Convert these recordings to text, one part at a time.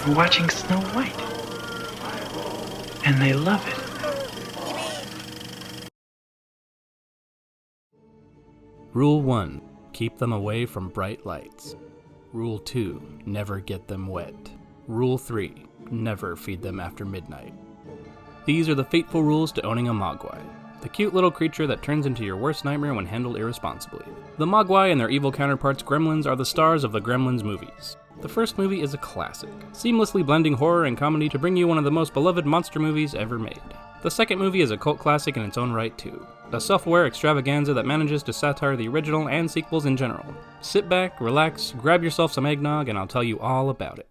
We're watching Snow White. And they love it. Rule 1. Keep them away from bright lights. Rule 2. Never get them wet. Rule 3. Never feed them after midnight. These are the fateful rules to owning a Mogwai, the cute little creature that turns into your worst nightmare when handled irresponsibly. The Mogwai and their evil counterparts Gremlins are the stars of the Gremlins movies. The first movie is a classic, seamlessly blending horror and comedy to bring you one of the most beloved monster movies ever made. The second movie is a cult classic in its own right too, a self-aware extravaganza that manages to satire the original and sequels in general. Sit back, relax, grab yourself some eggnog, and I'll tell you all about it.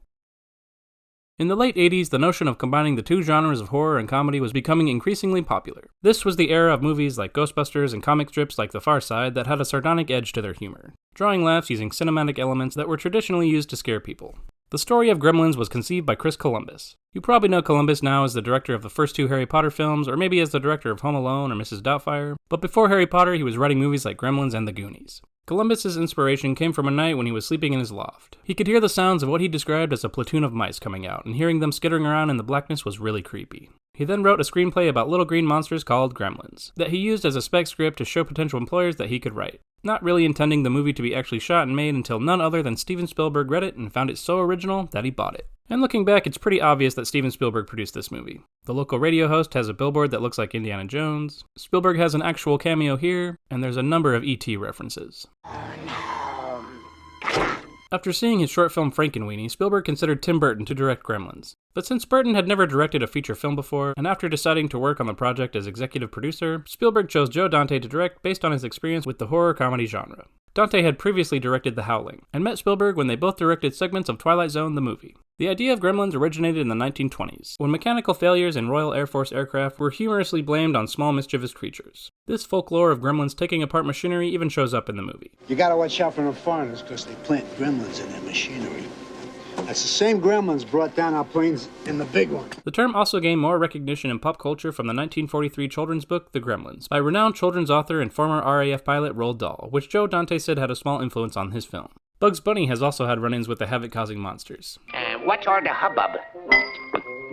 In the late 80s, the notion of combining the two genres of horror and comedy was becoming increasingly popular. This was the era of movies like Ghostbusters and comic strips like The Far Side that had a sardonic edge to their humor, drawing laughs using cinematic elements that were traditionally used to scare people. The story of Gremlins was conceived by Chris Columbus. You probably know Columbus now as the director of the first two Harry Potter films, or maybe as the director of Home Alone or Mrs. Doubtfire, but before Harry Potter he was writing movies like Gremlins and The Goonies. Columbus's inspiration came from a night when he was sleeping in his loft. He could hear the sounds of what he described as a platoon of mice coming out, and hearing them skittering around in the blackness was really creepy. He then wrote a screenplay about little green monsters called Gremlins, that he used as a spec script to show potential employers that he could write, not really intending the movie to be actually shot and made until none other than Steven Spielberg read it and found it so original that he bought it. And looking back, it's pretty obvious that Steven Spielberg produced this movie. The local radio host has a billboard that looks like Indiana Jones, Spielberg has an actual cameo here, and there's a number of E.T. references. After seeing his short film Frankenweenie, Spielberg considered Tim Burton to direct Gremlins. But since Burton had never directed a feature film before, and after deciding to work on the project as executive producer, Spielberg chose Joe Dante to direct based on his experience with the horror comedy genre. Dante had previously directed The Howling, and met Spielberg when they both directed segments of Twilight Zone the movie. The idea of Gremlins originated in the 1920s, when mechanical failures in Royal Air Force aircraft were humorously blamed on small mischievous creatures. This folklore of gremlins taking apart machinery even shows up in the movie. You gotta watch out for the foreigners, because they plant gremlins in their machinery. That's the same gremlins brought down our planes in the big one. The term also gained more recognition in pop culture from the 1943 children's book, The Gremlins, by renowned children's author and former RAF pilot Roald Dahl, which Joe Dante said had a small influence on his film. Bugs Bunny has also had run-ins with the havoc-causing monsters. What's all the hubbub?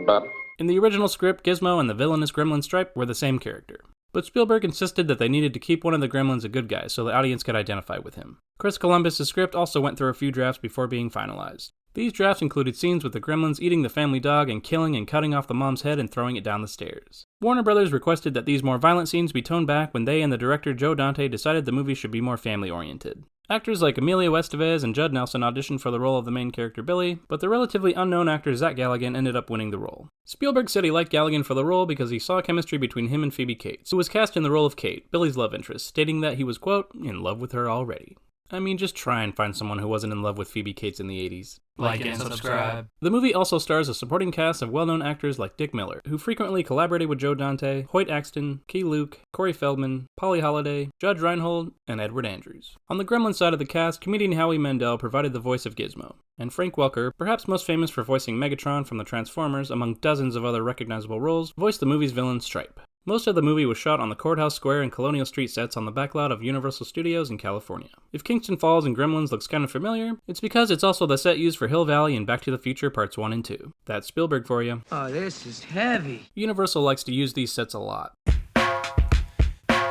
Bub. In the original script, Gizmo and the villainous gremlin Stripe were the same character. But Spielberg insisted that they needed to keep one of the gremlins a good guy so the audience could identify with him. Chris Columbus' script also went through a few drafts before being finalized. These drafts included scenes with the gremlins eating the family dog and killing and cutting off the mom's head and throwing it down the stairs. Warner Brothers requested that these more violent scenes be toned back when they and the director Joe Dante decided the movie should be more family-oriented. Actors like Emilio Estevez and Judd Nelson auditioned for the role of the main character Billy, but the relatively unknown actor Zach Galligan ended up winning the role. Spielberg said he liked Galligan for the role because he saw chemistry between him and Phoebe Cates, who was cast in the role of Kate, Billy's love interest, stating that he was, quote, in love with her already. I mean, just try and find someone who wasn't in love with Phoebe Cates in the 80s. Like and subscribe. The movie also stars a supporting cast of well-known actors like Dick Miller, who frequently collaborated with Joe Dante, Hoyt Axton, Key Luke, Corey Feldman, Polly Holliday, Judge Reinhold, and Edward Andrews. On the Gremlin side of the cast, comedian Howie Mandel provided the voice of Gizmo, and Frank Welker, perhaps most famous for voicing Megatron from the Transformers among dozens of other recognizable roles, voiced the movie's villain Stripe. Most of the movie was shot on the Courthouse Square and Colonial Street sets on the backlot of Universal Studios in California. If Kingston Falls and Gremlins looks kind of familiar, it's because it's also the set used for Hill Valley and Back to the Future Parts 1 and 2. That's Spielberg for you. Oh, this is heavy. Universal likes to use these sets a lot.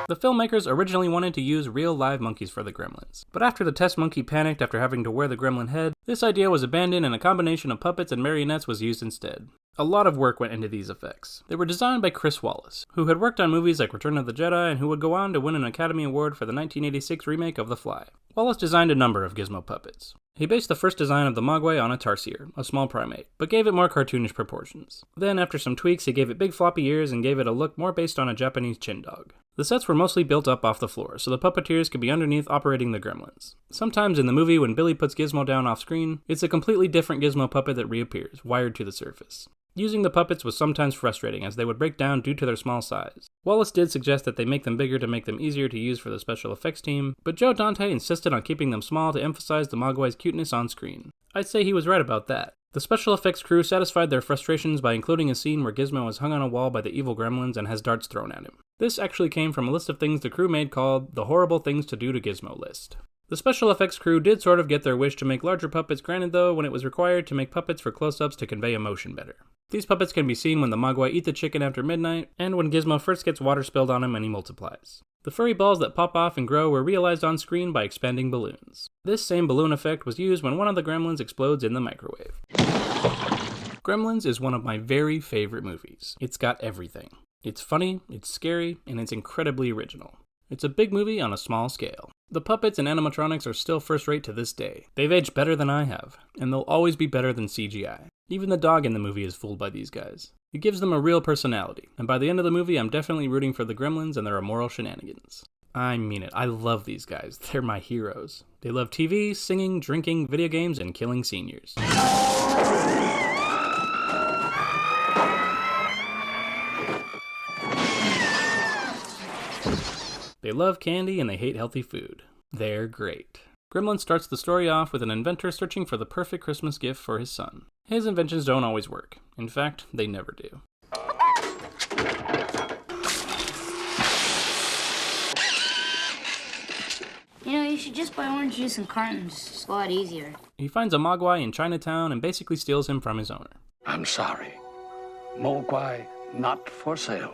The filmmakers originally wanted to use real live monkeys for the Gremlins, but after the test monkey panicked after having to wear the gremlin head, this idea was abandoned and a combination of puppets and marionettes was used instead. A lot of work went into these effects. They were designed by Chris Wallace, who had worked on movies like Return of the Jedi and who would go on to win an Academy Award for the 1986 remake of The Fly. Wallace designed a number of Gizmo puppets. He based the first design of the Mogwai on a tarsier, a small primate, but gave it more cartoonish proportions. Then, after some tweaks, he gave it big floppy ears and gave it a look more based on a Japanese chin dog. The sets were mostly built up off the floor, so the puppeteers could be underneath operating the gremlins. Sometimes in the movie, when Billy puts Gizmo down off screen, it's a completely different Gizmo puppet that reappears, wired to the surface. Using the puppets was sometimes frustrating as they would break down due to their small size. Wallace did suggest that they make them bigger to make them easier to use for the special effects team, but Joe Dante insisted on keeping them small to emphasize the Mogwai's cuteness on screen. I'd say he was right about that. The special effects crew satisfied their frustrations by including a scene where Gizmo is hung on a wall by the evil gremlins and has darts thrown at him. This actually came from a list of things the crew made called the Horrible Things to Do to Gizmo list. The special effects crew did sort of get their wish to make larger puppets granted though when it was required to make puppets for close-ups to convey emotion better. These puppets can be seen when the Mogwai eat the chicken after midnight, and when Gizmo first gets water spilled on him and he multiplies. The furry balls that pop off and grow were realized on screen by expanding balloons. This same balloon effect was used when one of the gremlins explodes in the microwave. Gremlins is one of my very favorite movies. It's got everything. It's funny, it's scary, and it's incredibly original. It's a big movie on a small scale. The puppets and animatronics are still first rate to this day. They've aged better than I have, and they'll always be better than CGI. Even the dog in the movie is fooled by these guys. It gives them a real personality, and by the end of the movie I'm definitely rooting for the Gremlins and their immoral shenanigans. I mean it, I love these guys. They're my heroes. They love TV, singing, drinking, video games, and killing seniors. They love candy and they hate healthy food. They're great. Gremlins starts the story off with an inventor searching for the perfect Christmas gift for his son. His inventions don't always work. In fact, they never do. You know, you should just buy orange juice in cartons. It's a lot easier. He finds a Mogwai in Chinatown and basically steals him from his owner. I'm sorry. Mogwai not for sale.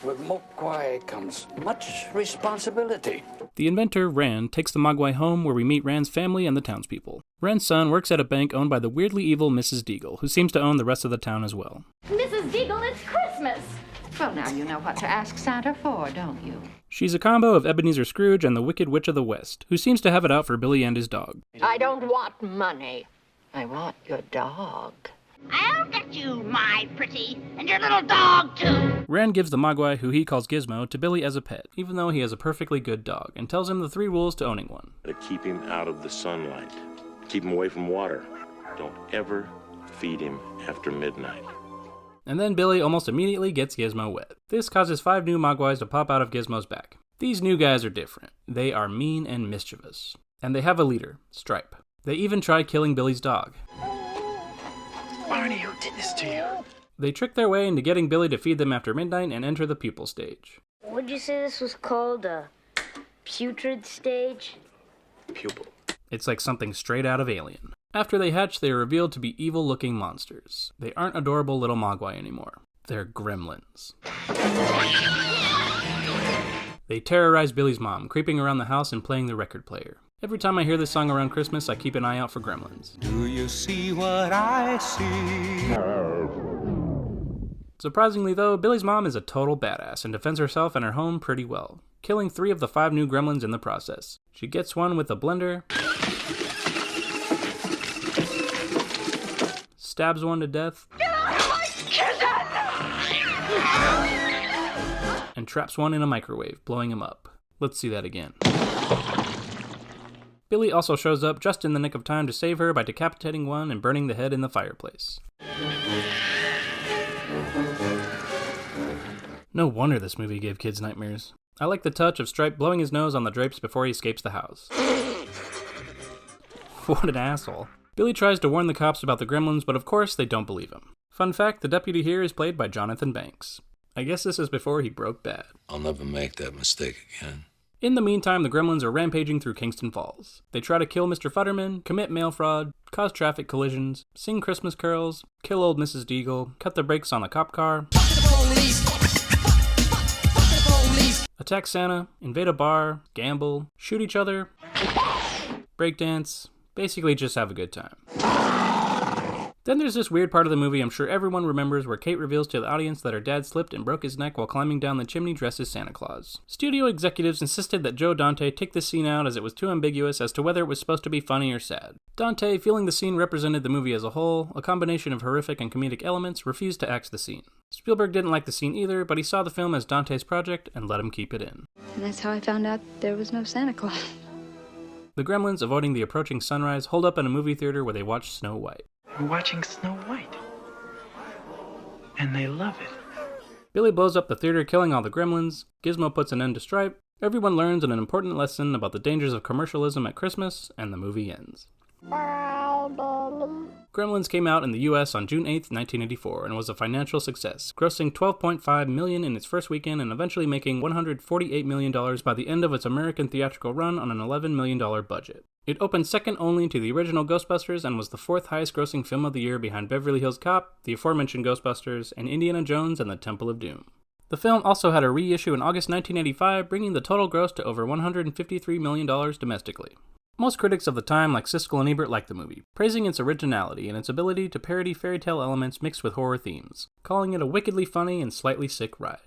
With Mogwai comes much responsibility. The inventor, Rand, takes the Mogwai home where we meet Rand's family and the townspeople. Rand's son works at a bank owned by the weirdly evil Mrs. Deagle, who seems to own the rest of the town as well. Mrs. Deagle, it's Christmas! Well, now you know what to ask Santa for, don't you? She's a combo of Ebenezer Scrooge and the Wicked Witch of the West, who seems to have it out for Billy and his dog. I don't want money. I want your dog. I'll get you, my pretty, and your little dog, too! Rand gives the Mogwai, who he calls Gizmo, to Billy as a pet, even though he has a perfectly good dog, and tells him the 3 rules to owning one. To keep him out of the sunlight. Keep him away from water. Don't ever feed him after midnight. And then Billy almost immediately gets Gizmo wet. This causes 5 new Mogwais to pop out of Gizmo's back. These new guys are different. They are mean and mischievous. And they have a leader, Stripe. They even try killing Billy's dog. Barney, who did this to you? They trick their way into getting Billy to feed them after midnight and enter the pupil stage. Would you say this was called a putrid stage? Pupil. It's like something straight out of Alien. After they hatch, they are revealed to be evil-looking monsters. They aren't adorable little Mogwai anymore. They're gremlins. They terrorize Billy's mom, creeping around the house and playing the record player. Every time I hear this song around Christmas, I keep an eye out for gremlins. Do you see what I see? Surprisingly though, Billy's mom is a total badass and defends herself and her home pretty well, killing 3 of the 5 new gremlins in the process. She gets one with a blender, stabs one to death, and traps one in a microwave, blowing him up. Let's see that again. Billy also shows up just in the nick of time to save her by decapitating one and burning the head in the fireplace. No wonder this movie gave kids nightmares. I like the touch of Stripe blowing his nose on the drapes before he escapes the house. What an asshole. Billy tries to warn the cops about the gremlins, but of course they don't believe him. Fun fact, the deputy here is played by Jonathan Banks. I guess this is before he broke bad. I'll never make that mistake again. In the meantime, the gremlins are rampaging through Kingston Falls. They try to kill Mr. Futterman, commit mail fraud, cause traffic collisions, sing Christmas carols, kill old Mrs. Deagle, cut the brakes on a cop car, attack Santa, invade a bar, gamble, shoot each other, breakdance, basically just have a good time. Then there's this weird part of the movie I'm sure everyone remembers where Kate reveals to the audience that her dad slipped and broke his neck while climbing down the chimney dressed as Santa Claus. Studio executives insisted that Joe Dante take this scene out as it was too ambiguous as to whether it was supposed to be funny or sad. Dante, feeling the scene represented the movie as a whole, a combination of horrific and comedic elements, refused to axe the scene. Spielberg didn't like the scene either, but he saw the film as Dante's project and let him keep it in. And that's how I found out there was no Santa Claus. The gremlins, avoiding the approaching sunrise, hold up in a movie theater where they watch Snow White. We're watching Snow White. And they love it. Billy blows up the theater, killing all the gremlins. Gizmo puts an end to Stripe. Everyone learns an important lesson about the dangers of commercialism at Christmas, and the movie ends. Bye. Gremlins came out in the US on June 8, 1984, and was a financial success, grossing $12.5 million in its first weekend and eventually making $148 million by the end of its American theatrical run on an $11 million budget. It opened second only to the original Ghostbusters and was the fourth highest grossing film of the year behind Beverly Hills Cop, the aforementioned Ghostbusters, and Indiana Jones and the Temple of Doom. The film also had a reissue in August 1985, bringing the total gross to over $153 million domestically. Most critics of the time, like Siskel and Ebert, liked the movie, praising its originality and its ability to parody fairy tale elements mixed with horror themes, calling it a wickedly funny and slightly sick ride.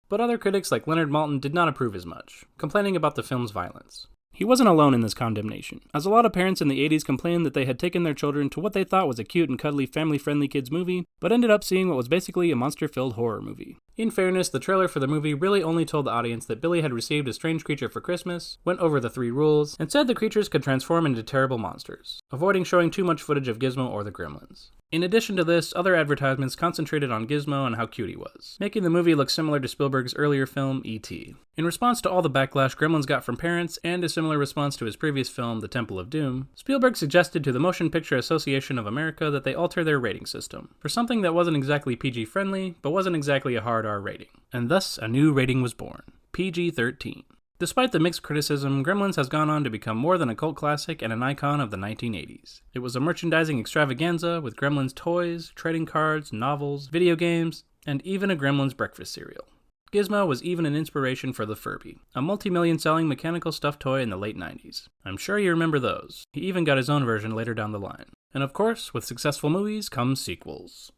But other critics like Leonard Maltin did not approve as much, complaining about the film's violence. He wasn't alone in this condemnation, as a lot of parents in the 80s complained that they had taken their children to what they thought was a cute and cuddly family-friendly kids movie, but ended up seeing what was basically a monster-filled horror movie. In fairness, the trailer for the movie really only told the audience that Billy had received a strange creature for Christmas, went over the 3 rules, and said the creatures could transform into terrible monsters, avoiding showing too much footage of Gizmo or the Gremlins. In addition to this, other advertisements concentrated on Gizmo and how cute he was, making the movie look similar to Spielberg's earlier film, E.T. In response to all the backlash Gremlins got from parents, and a similar response to his previous film, The Temple of Doom, Spielberg suggested to the Motion Picture Association of America that they alter their rating system, for something that wasn't exactly PG-friendly, but wasn't exactly a hard R rating. And thus, a new rating was born, PG-13. Despite the mixed criticism, Gremlins has gone on to become more than a cult classic and an icon of the 1980s. It was a merchandising extravaganza with Gremlins toys, trading cards, novels, video games, and even a Gremlins breakfast cereal. Gizmo was even an inspiration for the Furby, a multi-million selling mechanical stuffed toy in the late 90s. I'm sure you remember those. He even got his own version later down the line. And of course, with successful movies come sequels.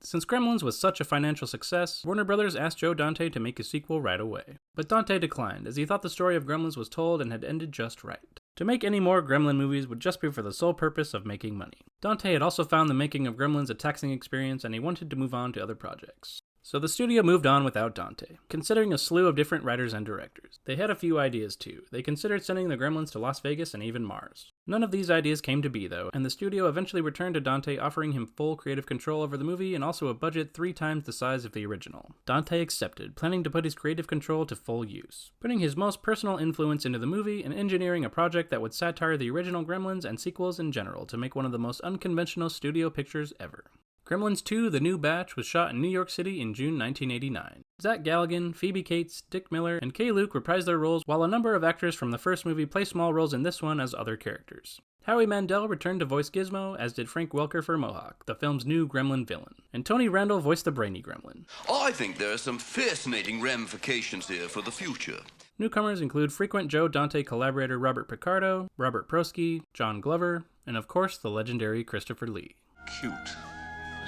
Since Gremlins was such a financial success, Warner Brothers asked Joe Dante to make a sequel right away. But Dante declined, as he thought the story of Gremlins was told and had ended just right. To make any more Gremlin movies would just be for the sole purpose of making money. Dante had also found the making of Gremlins a taxing experience, and he wanted to move on to other projects. So the studio moved on without Dante, considering a slew of different writers and directors. They had a few ideas too. They considered sending the Gremlins to Las Vegas and even Mars. None of these ideas came to be though, and the studio eventually returned to Dante, offering him full creative control over the movie and also a budget 3 times the size of the original. Dante accepted, planning to put his creative control to full use, putting his most personal influence into the movie and engineering a project that would satire the original Gremlins and sequels in general to make one of the most unconventional studio pictures ever. Gremlins 2: The New Batch was shot in New York City in June 1989. Zach Galligan, Phoebe Cates, Dick Miller, and Kay Luke reprised their roles, while a number of actors from the first movie play small roles in this one as other characters. Howie Mandel returned to voice Gizmo, as did Frank Welker for Mohawk, the film's new Gremlin villain. And Tony Randall voiced the brainy Gremlin. I think there are some fascinating ramifications here for the future. Newcomers include frequent Joe Dante collaborator Robert Picardo, Robert Prosky, John Glover, and of course the legendary Christopher Lee. Cute.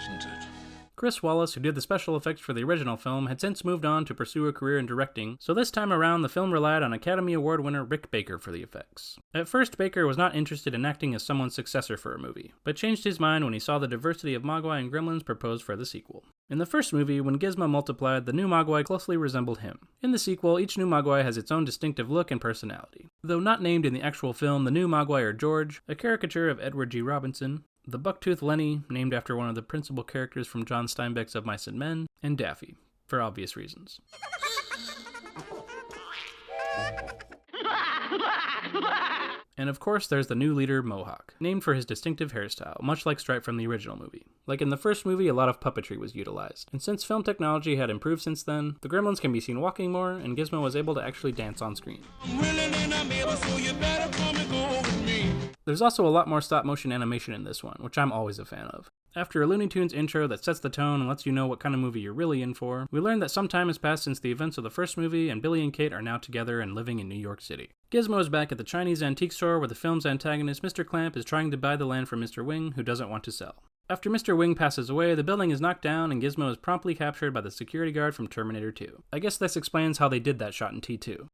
Isn't it? Chris Wallace, who did the special effects for the original film, had since moved on to pursue a career in directing, so this time around the film relied on Academy Award winner Rick Baker for the effects. At first, Baker was not interested in acting as someone's successor for a movie, but changed his mind when he saw the diversity of Mogwai and Gremlins proposed for the sequel. In the first movie, when Gizmo multiplied, the new Mogwai closely resembled him. In the sequel, each new Mogwai has its own distinctive look and personality. Though not named in the actual film, the new Mogwai are George, a caricature of Edward G. Robinson, the Bucktooth Lenny, named after one of the principal characters from John Steinbeck's Of Mice and Men, and Daffy, for obvious reasons. And of course, there's the new leader, Mohawk, named for his distinctive hairstyle, much like Stripe from the original movie. Like in the first movie, a lot of puppetry was utilized, and since film technology had improved since then, the Gremlins can be seen walking more, and Gizmo was able to actually dance on screen. There's also a lot more stop-motion animation in this one, which I'm always a fan of. After a Looney Tunes intro that sets the tone and lets you know what kind of movie you're really in for, we learn that some time has passed since the events of the first movie, and Billy and Kate are now together and living in New York City. Gizmo is back at the Chinese antique store where the film's antagonist, Mr. Clamp, is trying to buy the land from Mr. Wing, who doesn't want to sell. After Mr. Wing passes away, the building is knocked down and Gizmo is promptly captured by the security guard from Terminator 2. I guess this explains how they did that shot in T2.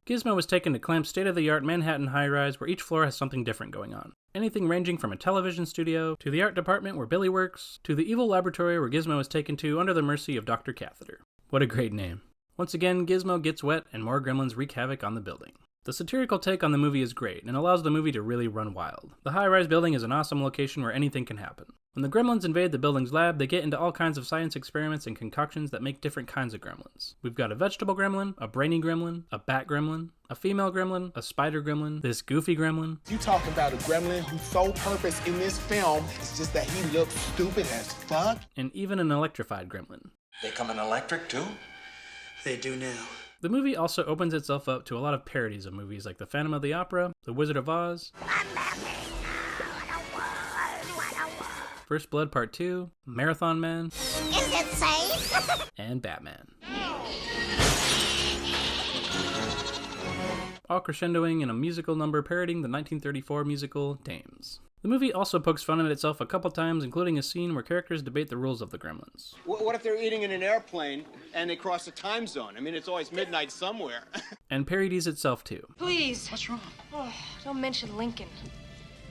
Gizmo was taken to Clamp's state-of-the-art Manhattan high-rise where each floor has something different going on. Anything ranging from a television studio, to the art department where Billy works, to the evil laboratory where Gizmo is taken to under the mercy of Dr. Catheter. What a great name. Once again, Gizmo gets wet and more gremlins wreak havoc on the building. The satirical take on the movie is great and allows the movie to really run wild. The high-rise building is an awesome location where anything can happen. When the gremlins invade the building's lab, they get into all kinds of science experiments and concoctions that make different kinds of gremlins. We've got a vegetable gremlin, a brainy gremlin, a bat gremlin, a female gremlin, a spider gremlin, this goofy gremlin. You talking about a gremlin whose sole purpose in this film is just that he looks stupid as fuck? And even an electrified gremlin. They come in electric too? They do now. The movie also opens itself up to a lot of parodies of movies like The Phantom of the Opera, The Wizard of Oz, First Blood Part 2, Marathon Man, Is it safe? and Batman. All crescendoing in a musical number parodying the 1934 musical Dames. The movie also pokes fun at itself a couple times, including a scene where characters debate the rules of the Gremlins. What if they're eating in an airplane and they cross a time zone? I mean, it's always midnight somewhere. And parodies itself too. Please. What's wrong? Oh, don't mention Lincoln.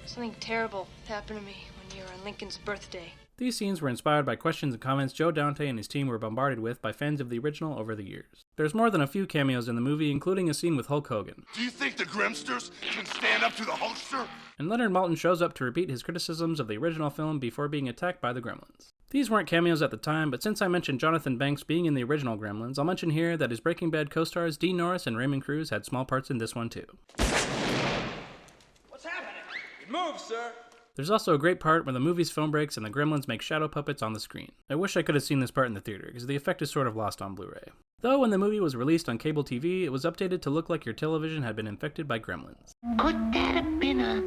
Something terrible happened to me one year on Lincoln's birthday. These scenes were inspired by questions and comments Joe Dante and his team were bombarded with by fans of the original over the years. There's more than a few cameos in the movie, including a scene with Hulk Hogan. Do you think the Grimsters can stand up to the Hulkster? And Leonard Maltin shows up to repeat his criticisms of the original film before being attacked by the Gremlins. These weren't cameos at the time, but since I mentioned Jonathan Banks being in the original Gremlins, I'll mention here that his Breaking Bad co-stars Dean Norris and Raymond Cruz had small parts in this one too. What's happening? It moves, sir. There's also a great part where the movie's film breaks and the Gremlins make shadow puppets on the screen. I wish I could have seen this part in the theater, because the effect is sort of lost on Blu-ray. Though when the movie was released on cable TV, it was updated to look like your television had been infected by gremlins. Could that have been a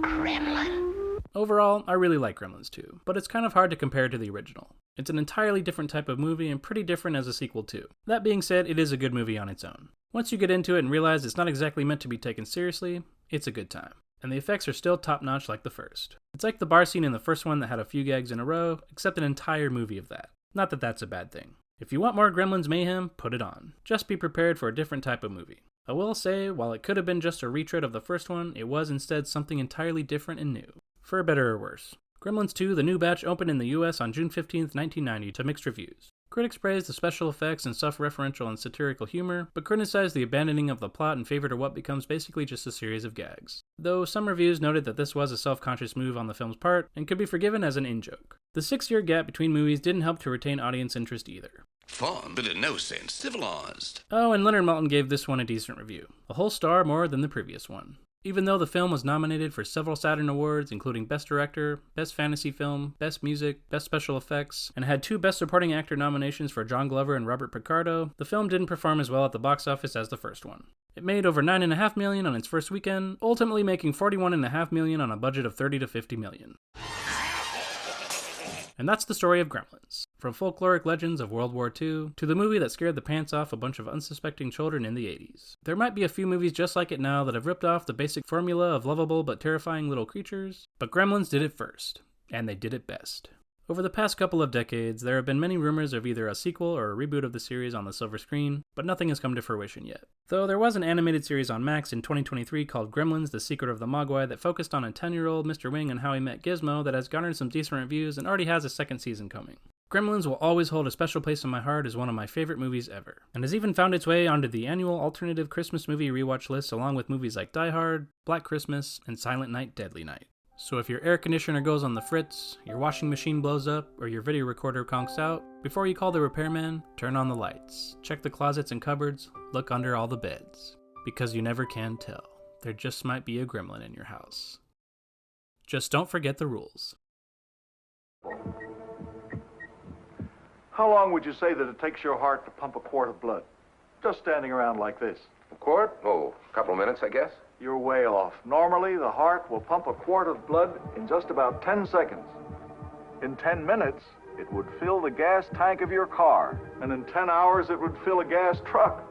gremlin? Overall, I really like Gremlins 2, but it's kind of hard to compare to the original. It's an entirely different type of movie and pretty different as a sequel too. That being said, it is a good movie on its own. Once you get into it and realize it's not exactly meant to be taken seriously, it's a good time. And the effects are still top-notch like the first. It's like the bar scene in the first one that had a few gags in a row, except an entire movie of that. Not that that's a bad thing. If you want more Gremlins mayhem, put it on. Just be prepared for a different type of movie. I will say, while it could have been just a retread of the first one, it was instead something entirely different and new. For better or worse. Gremlins 2, the new batch, opened in the US on June 15th, 1990 to mixed reviews. Critics praised the special effects and self-referential and satirical humor, but criticized the abandoning of the plot in favor to what becomes basically just a series of gags. Though some reviews noted that this was a self-conscious move on the film's part, and could be forgiven as an in-joke. The 6-year gap between movies didn't help to retain audience interest either. Fun, but in no sense civilized. Oh, and Leonard Maltin gave this one a decent review. A whole star more than the previous one. Even though the film was nominated for several Saturn Awards, including Best Director, Best Fantasy Film, Best Music, Best Special Effects, and had 2 Best Supporting Actor nominations for John Glover and Robert Picardo, the film didn't perform as well at the box office as the first one. It made over $9.5 million on its first weekend, ultimately making $41.5 million on a budget of $30 to $50 million. And that's the story of Gremlins. From folkloric legends of World War II to the movie that scared the pants off a bunch of unsuspecting children in the 80s. There might be a few movies just like it now that have ripped off the basic formula of lovable but terrifying little creatures, but Gremlins did it first, and they did it best. Over the past couple of decades, there have been many rumors of either a sequel or a reboot of the series on the silver screen, but nothing has come to fruition yet. Though there was an animated series on Max in 2023 called Gremlins, The Secret of the Mogwai that focused on a 10-year-old Mr. Wing and how he met Gizmo that has garnered some decent reviews and already has a second season coming. Gremlins will always hold a special place in my heart as one of my favorite movies ever, and has even found its way onto the annual alternative Christmas movie rewatch list along with movies like Die Hard, Black Christmas, and Silent Night, Deadly Night. So if your air conditioner goes on the fritz, your washing machine blows up, or your video recorder conks out, before you call the repairman, turn on the lights, check the closets and cupboards, look under all the beds. Because you never can tell. There just might be a gremlin in your house. Just don't forget the rules. How long would you say that it takes your heart to pump a quart of blood? Just standing around like this. A quart? Oh, a couple of minutes, I guess. You're way off. Normally, the heart will pump a quart of blood in just about 10 seconds. In 10 minutes, it would fill the gas tank of your car. And in 10 hours, it would fill a gas truck.